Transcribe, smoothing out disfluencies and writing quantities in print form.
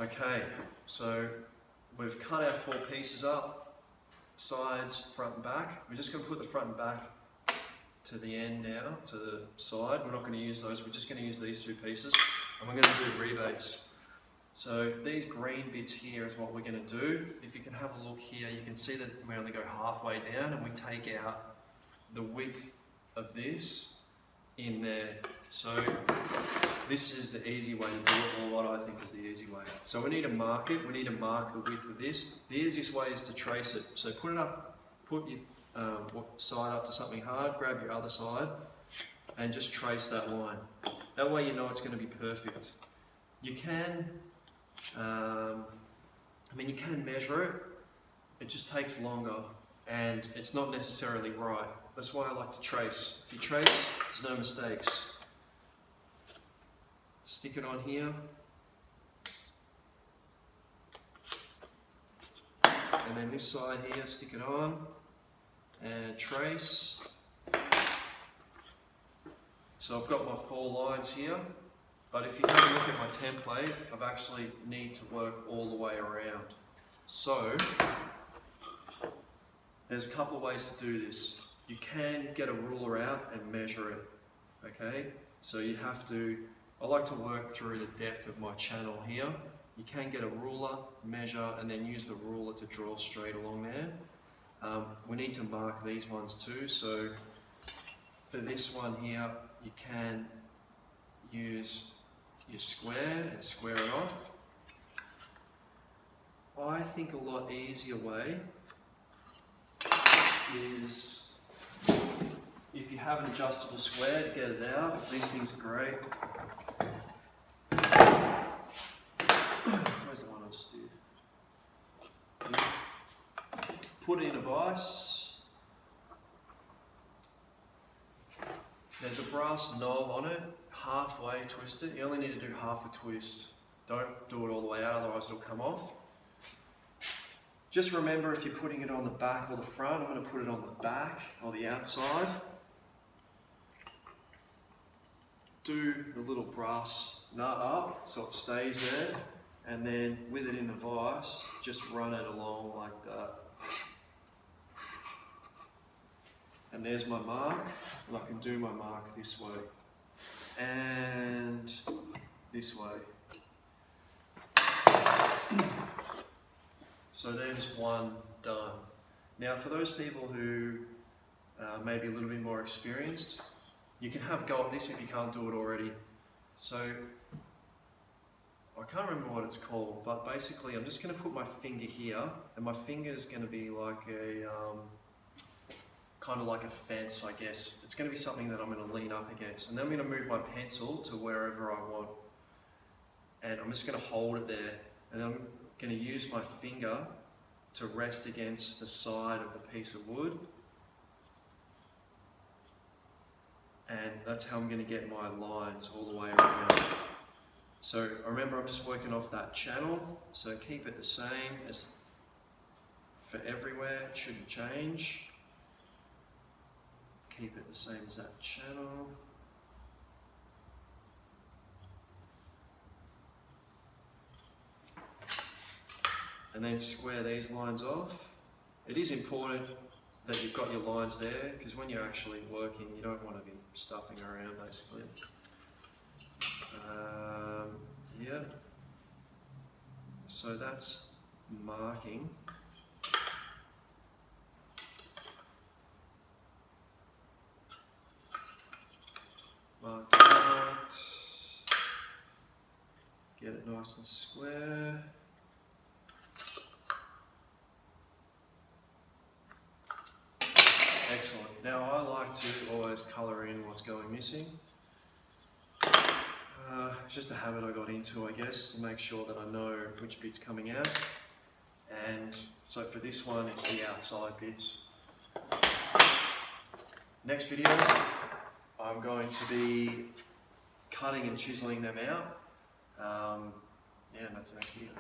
Okay, so we've cut our 4 pieces up, sides, front and back. We're just going to put the front and back to the end now, to the side. We're not going to use those, we're just going to use these 2 pieces. And we're going to do rebates. So these green bits here is what we're going to do. If you can have a look here, you can see that we only go halfway down and we take out the width of this in there. So this is the easy way to do it, or what I think is the easy way. So we need to mark it, we need to mark the width of this. The easiest way is to trace it. So put it up, put your side up to something hard, grab your other side and just trace that line. That way you know it's going to be perfect. You can, you can measure it, it just takes longer and it's not necessarily right. That's why I like to trace. If you trace, there's no mistakes. Stick it on here. And then this side here, stick it on and trace. So I've got my 4 lines here, but if you have a look at my template, I've actually need to work all the way around. So there's a couple of ways to do this. You can get a ruler out and measure it, okay? So you have to, I like to work through the depth of my channel here. You can get a ruler, measure, and then use the ruler to draw straight along there. We need to mark these ones too, so for this one here, you can use your square and square it off. I think a lot easier way is if you have an adjustable square to get it out. These things are great. Where's the one I just did? Put it in a vise. There's a brass knob on it, halfway twist it. You only need to do half a twist. Don't do it all the way out, otherwise it'll come off. Just remember, if you're putting it on the back or the front, I'm going to put it on the back or the outside. Do the little brass nut up so it stays there, and then with it in the vise, just run it along like that. And there's my mark, and I can do my mark this way and this way. So there's one done. Now for those people who may be a little bit more experienced, you can have a go at this if you can't do it already. So I can't remember what it's called, but basically I'm just going to put my finger here, and my finger is going to be like a kind of like a fence, I guess. It's going to be something that I'm going to lean up against, and then I'm going to move my pencil to wherever I want, and I'm just going to hold it there, and I'm going to use my finger to rest against the side of the piece of wood, and that's how I'm going to get my lines all the way around. So remember, I'm just working off that channel, so keep it the same as for everywhere, it shouldn't change. Keep it the same as that channel. And then square these lines off. It is important that you've got your lines there, because when you're actually working, you don't want to be stuffing around basically. Yeah. So that's marking. Mark it out. Get it nice and square. Excellent. Now I like to always colour in what's going missing. It's just a habit I got into, I guess, to make sure that I know which bit's coming out. And so for this one, it's the outside bits. Next video, I'm going to be cutting and chiseling them out. Yeah, and that's the next video.